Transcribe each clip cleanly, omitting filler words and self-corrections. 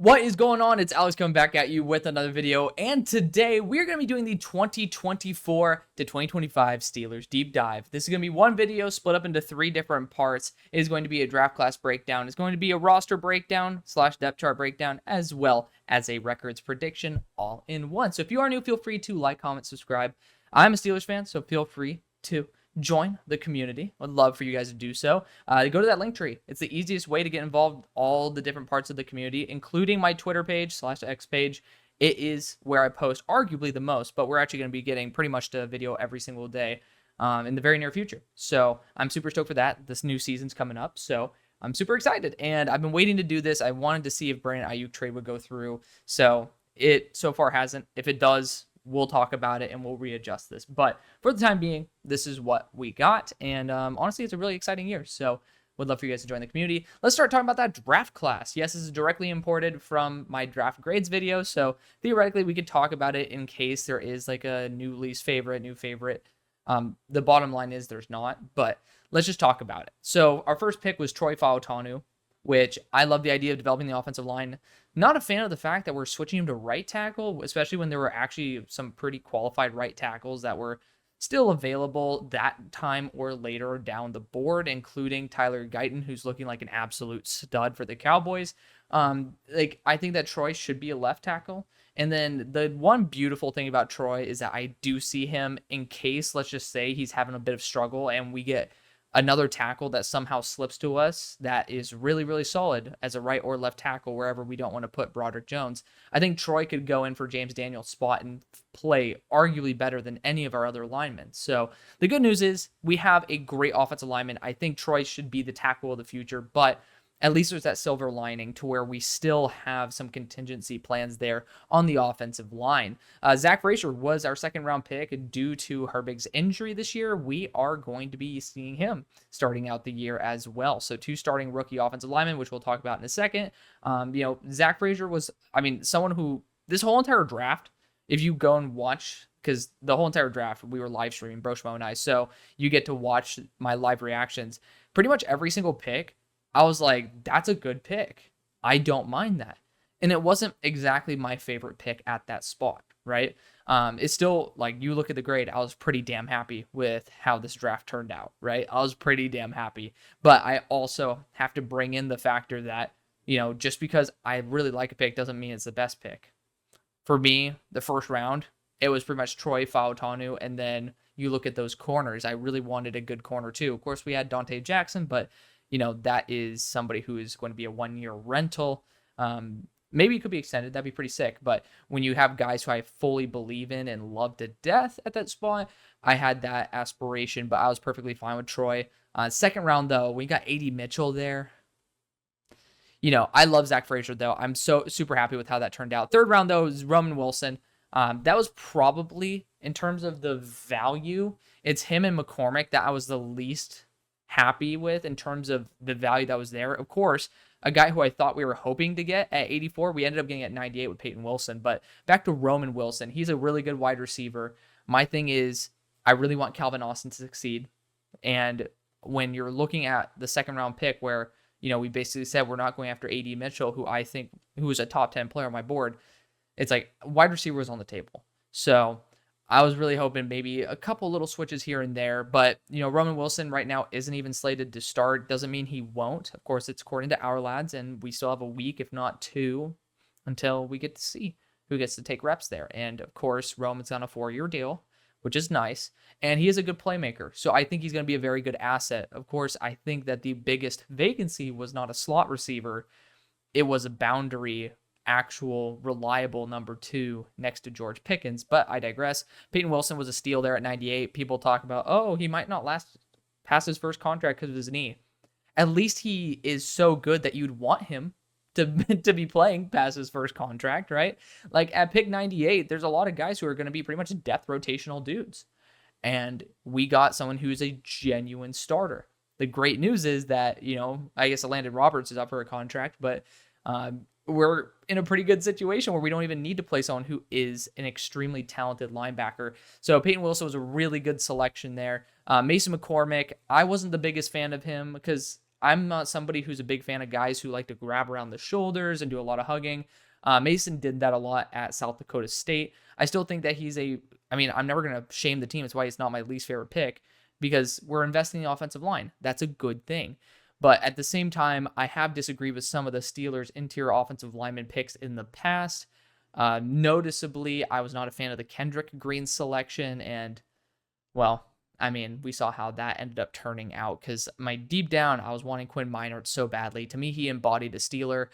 What is going on? It's Alex coming back at you with another video, and today we're going to be doing the 2024 to 2025 Steelers deep dive. This is going to be one video split up into three different parts. It is going to be a draft class breakdown. It's going to be a roster breakdown / depth chart breakdown, as well as a records prediction all in one. So if you are new, feel free to like, comment, subscribe. I'm a Steelers fan, so feel free to join the community. Would love for you guys to do so. Go to that link tree. It's the easiest way to get involved in all the different parts of the community, including my Twitter page / X page. It is where I post arguably the most, but we're actually going to be getting pretty much the video every single day in the very near future. So I'm super stoked for that. This new season's coming up, so I'm super excited. And I've been waiting to do this. I wanted to see if Brandon Aiyuk trade would go through. So it so far hasn't. If it does, we'll talk about it and we'll readjust this. But for the time being, this is what we got. And honestly, it's a really exciting year. So would love for you guys to join the community. Let's start talking about that draft class. Yes, this is directly imported from my draft grades video. So theoretically, we could talk about it in case there is like a new favorite. The bottom line is there's not, but let's just talk about it. So our first pick was Troy Fautanu, which I love the idea of developing the offensive line. Not a fan of the fact that we're switching him to right tackle, especially when there were actually some pretty qualified right tackles that were still available that time or later down the board, including Tyler Guyton, who's looking like an absolute stud for the Cowboys. I think that Troy should be a left tackle. And then the one beautiful thing about Troy is that I do see him in case, let's just say, he's having a bit of struggle and we get another tackle that somehow slips to us that is really, really solid as a right or left tackle wherever we don't want to put Broderick Jones. I think Troy could go in for James Daniels' spot and play arguably better than any of our other linemen. So the good news is we have a great offensive lineman. I think Troy should be the tackle of the future, but at least there's that silver lining to where we still have some contingency plans there on the offensive line. Zach Frazier was our second round pick due to Herbig's injury this year. We are going to be seeing him starting out the year as well. So two starting rookie offensive linemen, which we'll talk about in a second. Zach Frazier was, someone who this whole entire draft, if you go and watch, because the whole entire draft, we were live streaming, Broshmo and I, so you get to watch my live reactions. Pretty much every single pick, I was like, that's a good pick. I don't mind that. And it wasn't exactly my favorite pick at that spot, right? It's still, like, you look at the grade, I was pretty damn happy with how this draft turned out, right? I was pretty damn happy. But I also have to bring in the factor that, just because I really like a pick doesn't mean it's the best pick. For me, the first round, it was pretty much Troy Fautanu, and then you look at those corners. I really wanted a good corner too. Of course, we had Dante Jackson, but that is somebody who is going to be a 1-year rental. Maybe it could be extended. That'd be pretty sick. But when you have guys who I fully believe in and love to death at that spot, I had that aspiration, but I was perfectly fine with Troy. Second round, though, we got A.D. Mitchell there. I love Zach Frazier, though. I'm so super happy with how that turned out. Third round, though, is Roman Wilson. That was probably, in terms of the value, it's him and McCormick that I was the least happy with in terms of the value that was there. Of course, a guy who I thought we were hoping to get at 84, we ended up getting at 98 with Peyton Wilson. But back to Roman Wilson, he's a really good wide receiver. My thing is, I really want Calvin Austin to succeed. And when you're looking at the second round pick where, we basically said we're not going after A.D. Mitchell, who is a top 10 player on my board, it's like wide receiver was on the table. So I was really hoping maybe a couple little switches here and there, but Roman Wilson right now isn't even slated to start. Doesn't mean he won't. Of course, it's according to our lads, and we still have a week, if not two, until we get to see who gets to take reps there. And of course, Roman's on a 4-year deal, which is nice, and he is a good playmaker. So I think he's going to be a very good asset. Of course, I think that the biggest vacancy was not a slot receiver. It was a boundary actual reliable number 2 next to George Pickens, but I digress. Peyton Wilson was a steal there at 98. People talk about, he might not last past his first contract because of his knee. At least he is so good that you'd want him to be playing past his first contract, right? Like at pick 98, there's a lot of guys who are going to be pretty much depth rotational dudes. And we got someone who's a genuine starter. The great news is that, I guess Landon Roberts is up for a contract, but we're in a pretty good situation where we don't even need to play someone who is an extremely talented linebacker. So Peyton Wilson was a really good selection there. Mason McCormick, I wasn't the biggest fan of him because I'm not somebody who's a big fan of guys who like to grab around the shoulders and do a lot of hugging. Mason did that a lot at South Dakota State. I still think that I'm never going to shame the team. It's why it's not my least favorite pick, because we're investing in the offensive line. That's a good thing. But at the same time, I have disagreed with some of the Steelers' interior offensive lineman picks in the past. Noticeably, I was not a fan of the Kendrick Green selection, and, well, we saw how that ended up turning out, because deep down, I was wanting Quinn Minard so badly. To me, he embodied a Steeler.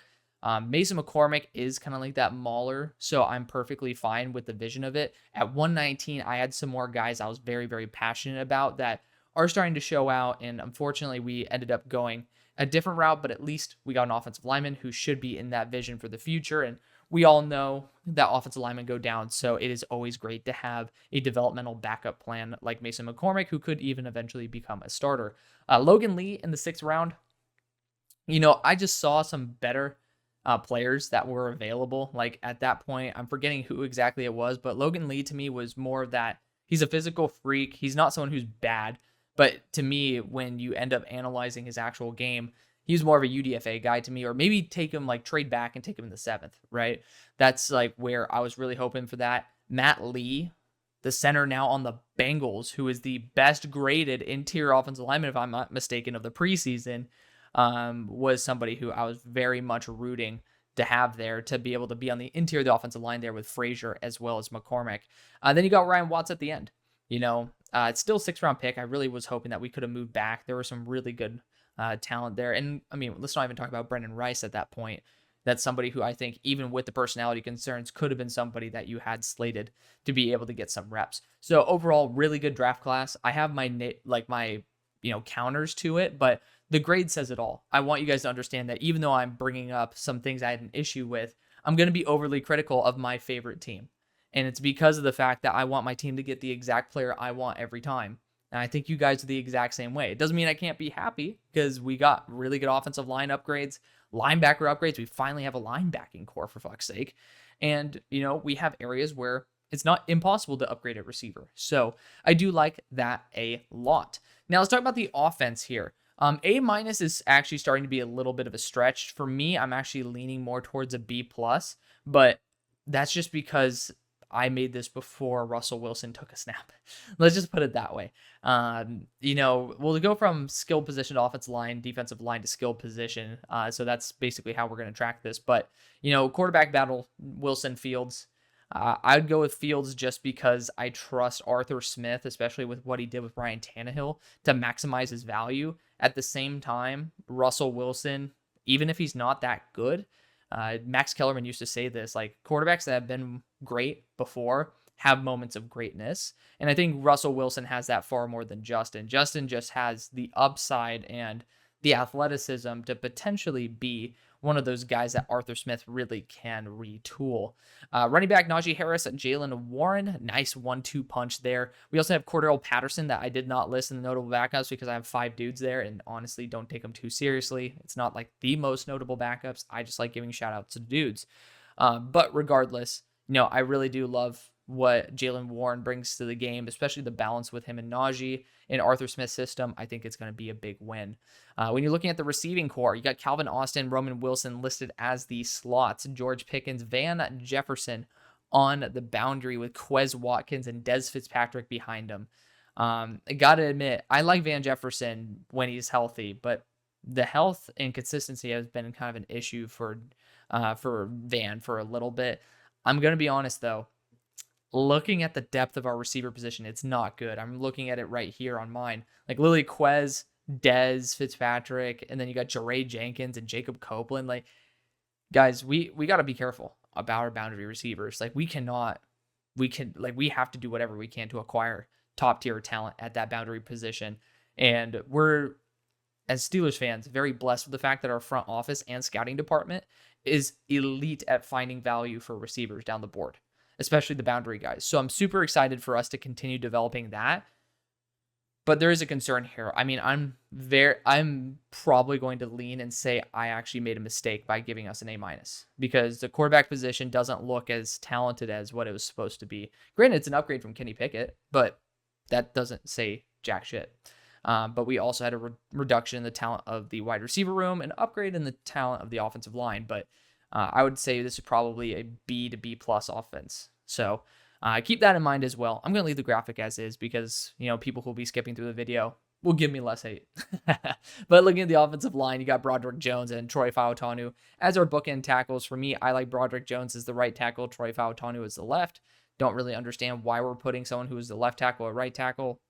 Mason McCormick is kind of like that mauler, so I'm perfectly fine with the vision of it. At 119, I had some more guys I was very, very passionate about that are starting to show out, and unfortunately, we ended up going a different route, but at least we got an offensive lineman who should be in that vision for the future, and we all know that offensive linemen go down, so it is always great to have a developmental backup plan like Mason McCormick, who could even eventually become a starter. Logan Lee in the 6th round, I just saw some better players that were available. Like, at that point, I'm forgetting who exactly it was, but Logan Lee to me was more of that. He's a physical freak. He's not someone who's bad, but to me, when you end up analyzing his actual game, he's more of a UDFA guy to me, or maybe take him, like, trade back and take him in the 7th, right? That's like where I was really hoping for that. Matt Lee, the center now on the Bengals, who is the best graded interior offensive lineman, if I'm not mistaken, of the preseason, was somebody who I was very much rooting to have there, to be able to be on the interior of the offensive line there with Frazier as well as McCormick. Then you got Ryan Watts at the end. It's still 6th round pick. I really was hoping that we could have moved back. There was some really good talent there. And let's not even talk about Brendan Rice at that point. That's somebody who I think, even with the personality concerns, could have been somebody that you had slated to be able to get some reps. So overall, really good draft class. I have my counters to it, but the grade says it all. I want you guys to understand that even though I'm bringing up some things I had an issue with, I'm going to be overly critical of my favorite team. And it's because of the fact that I want my team to get the exact player I want every time. And I think you guys are the exact same way. It doesn't mean I can't be happy, because we got really good offensive line upgrades, linebacker upgrades. We finally have a linebacking core, for fuck's sake. And, we have areas where it's not impossible to upgrade a receiver. So I do like that a lot. Now let's talk about the offense here. A- is actually starting to be a little bit of a stretch. For me, I'm actually leaning more towards a B+, but that's just because I made this before Russell Wilson took a snap. Let's just put it that way. We'll go from skill position to offensive line, defensive line to skill position. So that's basically how we're going to track this. But, quarterback battle, Wilson, Fields. I would go with Fields just because I trust Arthur Smith, especially with what he did with Ryan Tannehill, to maximize his value. At the same time, Russell Wilson, even if he's not that good, Max Kellerman used to say this, like, quarterbacks that have been great before have moments of greatness. And I think Russell Wilson has that far more than Justin. Justin just has the upside and the athleticism to potentially be one of those guys that Arthur Smith really can retool. Running back Najee Harris and Jalen Warren. Nice 1-2 punch there. We also have Cordell Patterson that I did not list in the notable backups because I have 5 dudes there, and honestly don't take them too seriously. It's not like the most notable backups. I just like giving shout outs to dudes. But regardless, I really do love what Jalen Warren brings to the game, especially the balance with him and Najee in Arthur Smith's system. I think it's going to be a big win. When you're looking at the receiving core, you got Calvin Austin, Roman Wilson listed as the slots, George Pickens, Van Jefferson on the boundary with Quez Watkins and Dez Fitzpatrick behind him. I got to admit, I like Van Jefferson when he's healthy, but the health and consistency has been kind of an issue for Van for a little bit. I'm going to be honest, though. Looking at the depth of our receiver position, it's not good. I'm looking at it right here on mine. Like Lily Quez, Dez Fitzpatrick, and then you got Jeray Jenkins and Jacob Copeland. Like, guys, we got to be careful about our boundary receivers. Like, we have to do whatever we can to acquire top tier talent at that boundary position. And we're, as Steelers fans, very blessed with the fact that our front office and scouting department is elite at finding value for receivers down the board, especially the boundary guys. So I'm super excited for us to continue developing that. But there is a concern here. I'm probably going to lean and say I actually made a mistake by giving us an A-, because the quarterback position doesn't look as talented as what it was supposed to be. Granted, it's an upgrade from Kenny Pickett, but that doesn't say jack shit. But we also had a reduction in the talent of the wide receiver room, an upgrade in the talent of the offensive line. But I would say this is probably a B to B plus offense. So keep that in mind as well. I'm going to leave the graphic as is because, people who will be skipping through the video will give me less hate. But looking at the offensive line, you got Broderick Jones and Troy Fautanu as our bookend tackles. For me, I like Broderick Jones as the right tackle, Troy Fautanu as the left. Don't really understand why we're putting someone who is the left tackle at right tackle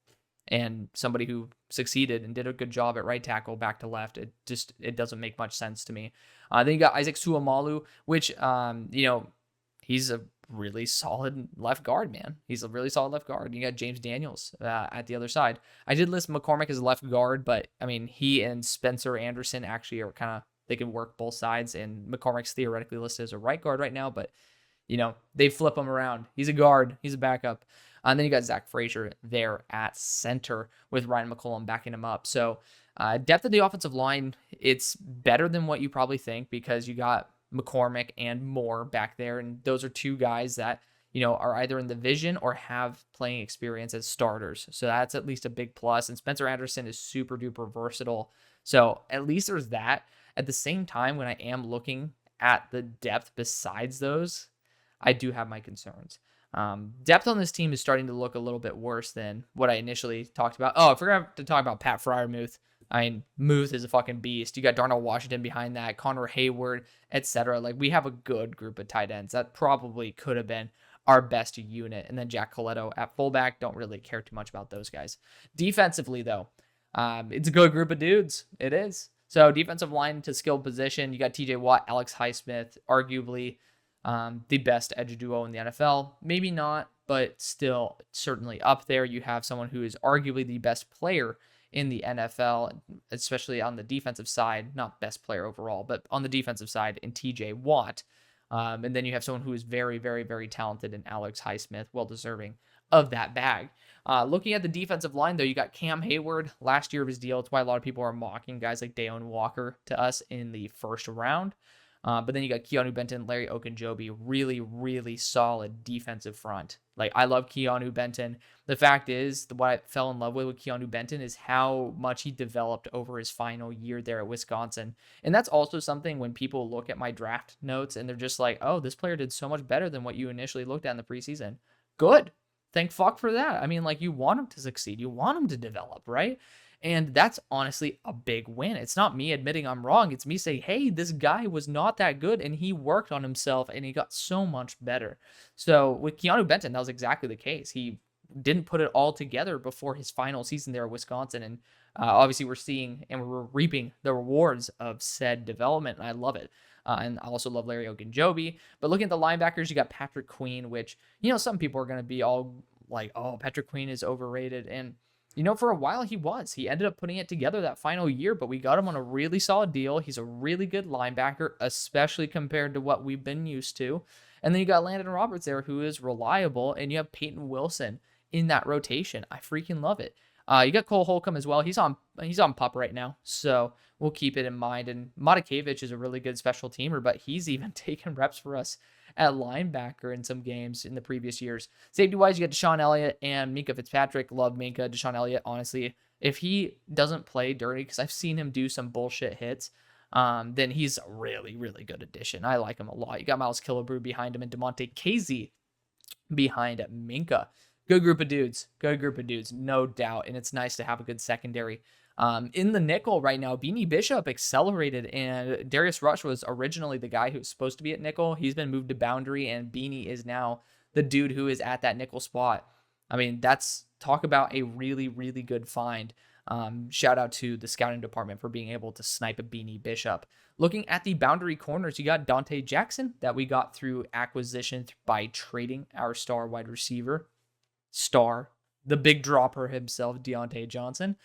and somebody who succeeded and did a good job at right tackle back to left. It doesn't make much sense to me. Then you got Isaac Suamalu, which, he's a really solid left guard, man. He's a really solid left guard. You got James Daniels at the other side. I did list McCormick as a left guard, but I mean, he and Spencer Anderson actually are they can work both sides, and McCormick's theoretically listed as a right guard right now, but they flip him around. He's a guard. He's a backup. And then you got Zach Frazier there at center with Ryan McCollum backing him up. So depth of the offensive line, it's better than what you probably think because you got McCormick and Moore back there. And those are two guys that, are either in the vision or have playing experience as starters. So that's at least a big plus. And Spencer Anderson is super duper versatile. So at least there's that. At the same time, when I am looking at the depth besides those, I do have my concerns. Depth on this team is starting to look a little bit worse than what I initially talked about. Oh, I forgot to talk about Pat Freiermuth. I mean, Muth is a fucking beast. You got Darnell Washington behind that, Connor Hayward, etc. Like, we have a good group of tight ends. That probably could have been our best unit. And then Jack Coletto at fullback. Don't really care too much about those guys. Defensively, though, it's a good group of dudes. It is. So defensive line to skilled position, you got TJ Watt, Alex Highsmith, arguably the best edge duo in the NFL. Maybe not, but still certainly up there. You have someone who is arguably the best player in the NFL, especially on the defensive side, not best player overall, but on the defensive side in TJ Watt. And then you have someone who is very, very, very talented in Alex Highsmith, well deserving of that bag. Looking at the defensive line, though, you got Cam Hayward, last year of his deal. It's why a lot of people are mocking guys like Dayon Walker to us in the first round. But then you got Keanu Benton, Larry Ogunjobi, really, really solid defensive front. Like, I love Keanu Benton. The fact is, what I fell in love with Keanu Benton is how much he developed over his final year there at Wisconsin. And that's also something when people look at my draft notes and they're just like, oh, this player did so much better than what you initially looked at in the preseason. Good. Thank fuck for that. I mean, like, you want him to succeed. You want him to develop, right? And that's honestly a big win. It's not me admitting I'm wrong. It's me saying, hey, this guy was not that good and he worked on himself and he got so much better. So with Keanu Benton, that was exactly the case. He didn't put it all together before his final season there at Wisconsin. And obviously we're seeing and we're reaping the rewards of said development. And I love it. And I also love Larry Ogunjobi. But looking at the linebackers, you got Patrick Queen, which, some people are going to be all like, oh, Patrick Queen is overrated. And for a while he was. He ended up putting it together that final year, but we got him on a really solid deal. He's a really good linebacker, especially compared to what we've been used to. And then you got Landon Roberts there, who is reliable, and you have Peyton Wilson in that rotation. I freaking love it. You got Cole Holcomb as well. He's on PUP right now, so we'll keep it in mind. And Matakevich is a really good special teamer, but he's even taken reps for us at linebacker in some games in the previous years. Safety-wise, you got Deshaun Elliott and Minkah Fitzpatrick. Love Minkah. Deshaun Elliott, honestly, if he doesn't play dirty, because I've seen him do some bullshit hits, then he's a really, really good addition. I like him a lot. You got Miles Killebrew behind him and DeMonte Casey behind Minkah. Good group of dudes, no doubt. And it's nice to have a good secondary. In the nickel right now, Beanie Bishop accelerated, and Darius Rush was originally the guy who was supposed to be at nickel. He's been moved to boundary, and Beanie is now the dude who is at that nickel spot. I mean, talk about a really, really good find. Shout out to the scouting department for being able to snipe a Beanie Bishop. Looking at the boundary corners, you got Dante Jackson that we got through acquisition by trading our star wide receiver. The big dropper himself, Deontay Johnson.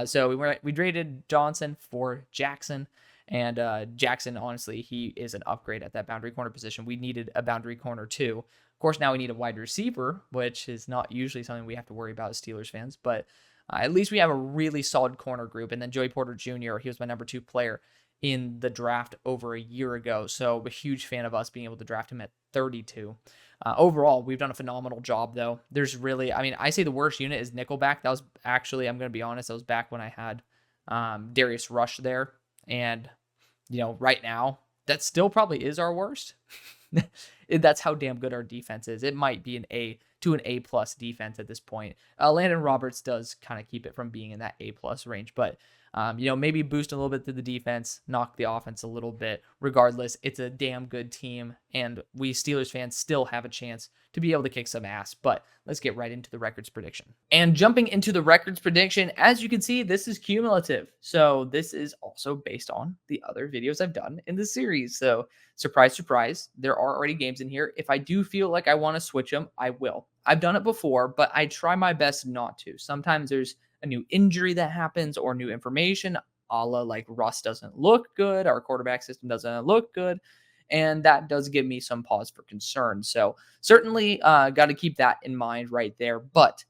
So we traded Johnson for Jackson, and Jackson, honestly, he is an upgrade at that boundary corner position. We needed a boundary corner too. Of course, now we need a wide receiver, which is not usually something we have to worry about as Steelers fans, but at least we have a really solid corner group. And then Joey Porter Jr., he was my number 2 player in the draft over a year ago. So a huge fan of us being able to draft him at 32. Overall, we've done a phenomenal job, though. There's really, I mean, I say the worst unit is Nickelback. That was actually, I'm going to be honest, that was back when I had Darius Rush there. And, right now, that still probably is our worst. That's how damn good our defense is. It might be an A to an A plus defense at this point. Landon Roberts does kind of keep it from being in that A plus range, but maybe boost a little bit to the defense, knock the offense a little bit. Regardless, it's a damn good team, and we Steelers fans still have a chance to be able to kick some ass. But let's get right into the records prediction. And jumping into the records prediction, as you can see, this is cumulative. So this is also based on the other videos I've done in the series. So surprise, surprise, there are already games in here. If I do feel like I want to switch them, I will. I've done it before, but I try my best not to. Sometimes there's a new injury that happens or new information, a la like Russ doesn't look good, our quarterback system doesn't look good, and that does give me some pause for concern. So certainly got to keep that in mind right there, but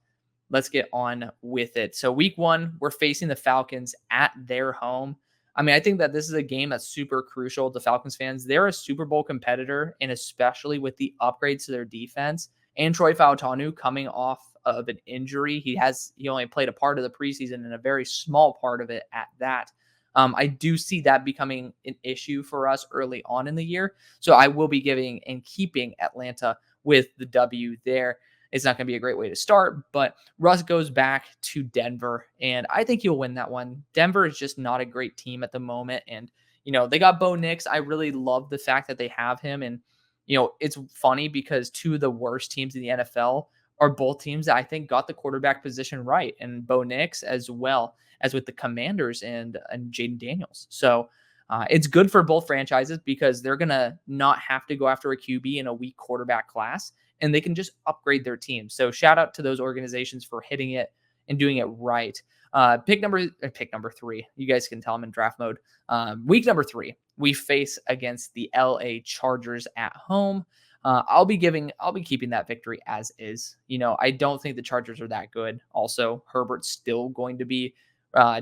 let's get on with it. So week 1, we're facing the Falcons at their home. I mean, I think that this is a game that's super crucial to Falcons fans. They're a Super Bowl competitor, and especially with the upgrades to their defense and Troy Fautanu coming off of an injury. He only played a part of the preseason and a very small part of it at that. I do see that becoming an issue for us early on in the year. So I will be giving and keeping Atlanta with the W there. It's not going to be a great way to start, but Russ goes back to Denver, and I think he'll win that one. Denver is just not a great team at the moment, and they got Bo Nix. I really love the fact that they have him, and it's funny because 2 of the worst teams in the NFL are both teams that I think got the quarterback position right, and Bo Nix as well as with the Commanders and Jaden Daniels. So it's good for both franchises because they're going to not have to go after a QB in a weak quarterback class, and they can just upgrade their team. So shout out to those organizations for hitting it and doing it right. Pick number 3. You guys can tell I'm in draft mode. Week number 3, we face against the LA Chargers at home. I'll be keeping that victory as is. I don't think the Chargers are that good. Also, Herbert's still going to be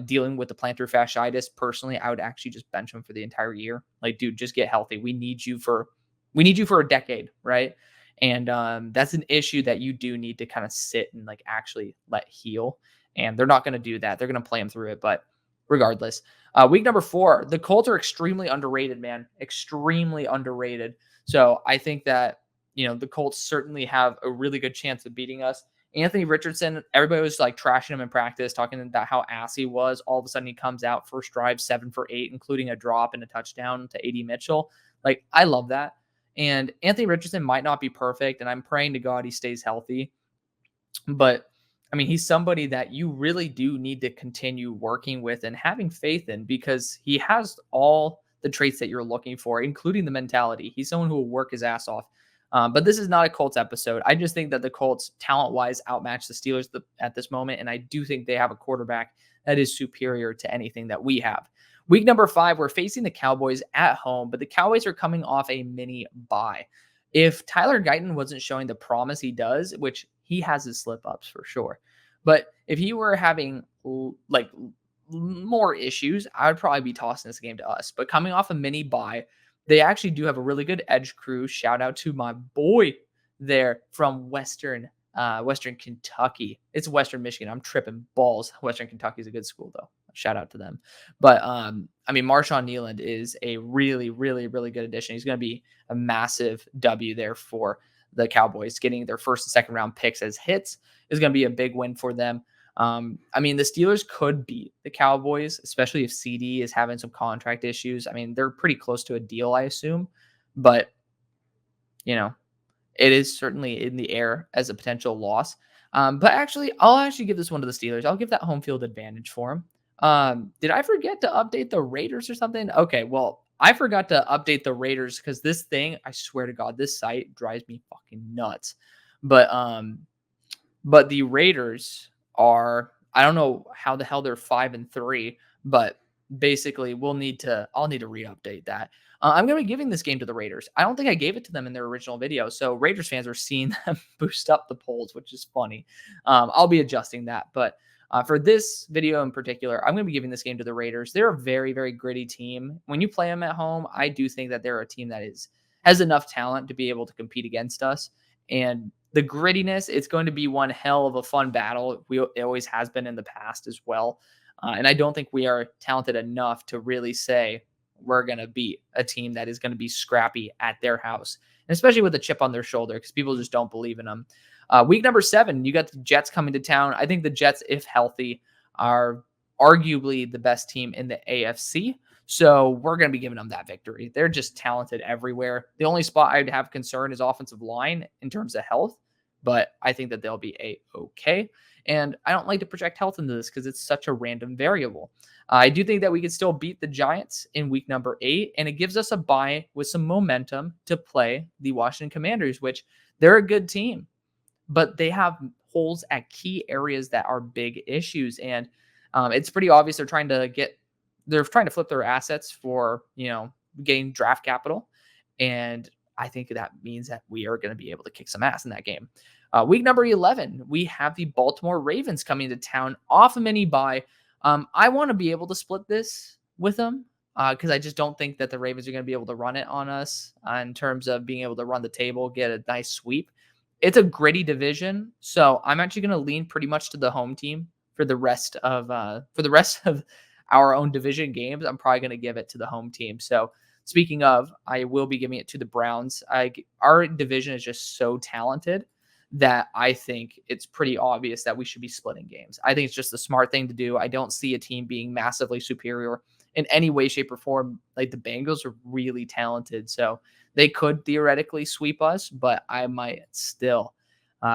dealing with the plantar fasciitis. Personally, I would actually just bench him for the entire year. Like, dude, just get healthy. We need you for a decade, right? And that's an issue that you do need to kind of sit and like actually let heal. And they're not going to do that. They're going to play him through it. But regardless, week number 4, the Colts are extremely underrated, man. Extremely underrated. So I think that, the Colts certainly have a really good chance of beating us. Anthony Richardson, everybody was like trashing him in practice, talking about how ass he was. All of a sudden he comes out first drive, 7 for 8, including a drop and a touchdown to AD Mitchell. Like, I love that. And Anthony Richardson might not be perfect, and I'm praying to God he stays healthy. But I mean, he's somebody that you really do need to continue working with and having faith in because he has all the traits that you're looking for, including the mentality. He's someone who will work his ass off. But this is not a Colts episode. I just think that the Colts, talent-wise, outmatch the Steelers at this moment, and I do think they have a quarterback that is superior to anything that we have. Week number 5, we're facing the Cowboys at home, but the Cowboys are coming off a mini bye. If Tyler Guyton wasn't showing the promise he does, which he has his slip-ups for sure, but if he were having like more issues, I would probably be tossing this game to us. But coming off a mini bye, they actually do have a really good edge crew. Shout out to my boy there from Western Kentucky. It's Western Michigan. I'm tripping balls. Western Kentucky is a good school though. Shout out to them. But I mean, Marshawn Nealand is a really, really, really good addition. He's going to be a massive W there for the Cowboys. Getting their first and second round picks as hits is going to be a big win for them. I mean, the Steelers could beat the Cowboys, especially if CD is having some contract issues. I mean, they're pretty close to a deal, I assume, but it is certainly in the air as a potential loss. But actually, I'll actually give this one to the Steelers. I'll give that home field advantage for them. Did I forget to update the Raiders or something? Okay, well, I forgot to update the Raiders because this thing, I swear to God, this site drives me fucking nuts. But the Raiders are, I don't know how the hell they're 5-3, but basically I'll need to re-update that. I'm going to be giving this game to the Raiders. I don't think I gave it to them in their original video. So Raiders fans are seeing them boost up the polls, which is funny. I'll be adjusting that, but For this video in particular, I'm going to be giving this game to the Raiders. They're a very, very gritty team. When you play them at home, I do think that they're a team that has enough talent to be able to compete against us. And the grittiness, it's going to be one hell of a fun battle. It always has been in the past as well. And I don't think we are talented enough to really say we're going to beat a team that is going to be scrappy at their house, and especially with a chip on their shoulder because people just don't believe in them. Week number 7, you got the Jets coming to town. I think the Jets, if healthy, are arguably the best team in the AFC. So we're going to be giving them that victory. They're just talented everywhere. The only spot I'd have concern is offensive line in terms of health, but I think that they'll be a-okay. And I don't like to project health into this because it's such a random variable. I do think that we can still beat the Giants in week number 8, and it gives us a bye with some momentum to play the Washington Commanders, which they're a good team, but they have holes at key areas that are big issues. And it's pretty obvious they're trying to flip their assets for, getting draft capital. And I think that means that we are going to be able to kick some ass in that game. Week number 11, we have the Baltimore Ravens coming to town off a mini bye. I want to be able to split this with them because I just don't think that the Ravens are going to be able to run it on us in terms of being able to run the table, get a nice sweep. It's a gritty division, so I'm actually going to lean pretty much to the home team for the rest of our own division games. I'm probably going to give it to the home team. So speaking of, I will be giving it to the Browns. Our division is just so talented that I think it's pretty obvious that we should be splitting games. I think it's just the smart thing to do. I don't see a team being massively superior in any way, shape, or form. Like the Bengals are really talented, so they could theoretically sweep us, but I might still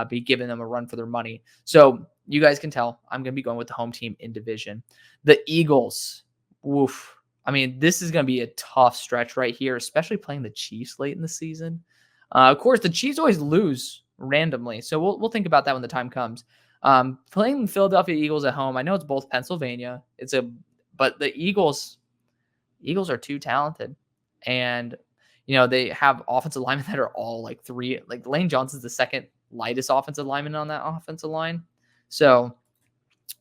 be giving them a run for their money. So you guys can tell I'm going to be going with the home team in division. The Eagles, woof. I mean, this is going to be a tough stretch right here, especially playing the Chiefs late in the season. Of course, the Chiefs always lose randomly, so we'll think about that when the time comes. Playing the Philadelphia Eagles at home, I know it's both Pennsylvania. But the Eagles are too talented, and they have offensive linemen that are all like three. Like Lane Johnson's the second lightest offensive lineman on that offensive line, so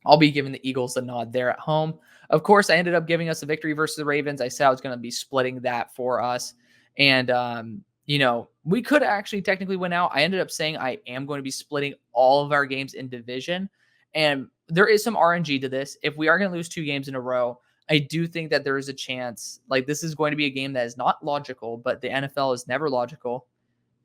I'll be giving the Eagles the nod there at home. Of course, I ended up giving us a victory versus the Ravens. I said I was going to be splitting that for us. And, we could actually technically win out. I ended up saying I am going to be splitting all of our games in division. And there is some RNG to this. If we are going to lose 2 games in a row, I do think that there is a chance. Like, this is going to be a game that is not logical, but the NFL is never logical.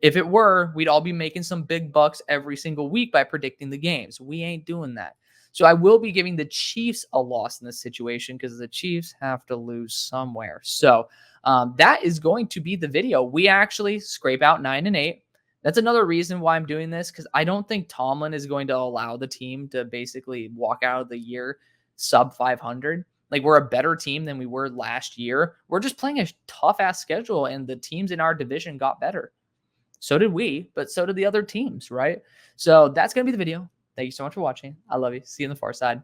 If it were, we'd all be making some big bucks every single week by predicting the games. We ain't doing that. So I will be giving the Chiefs a loss in this situation because the Chiefs have to lose somewhere. So that is going to be the video. We actually scrape out 9-8. That's another reason why I'm doing this, because I don't think Tomlin is going to allow the team to basically walk out of the year sub 500. Like, we're a better team than we were last year. We're just playing a tough-ass schedule, and the teams in our division got better. So did we, but so did the other teams, right? So that's going to be the video. Thank you so much for watching. I love you. See you on the far side.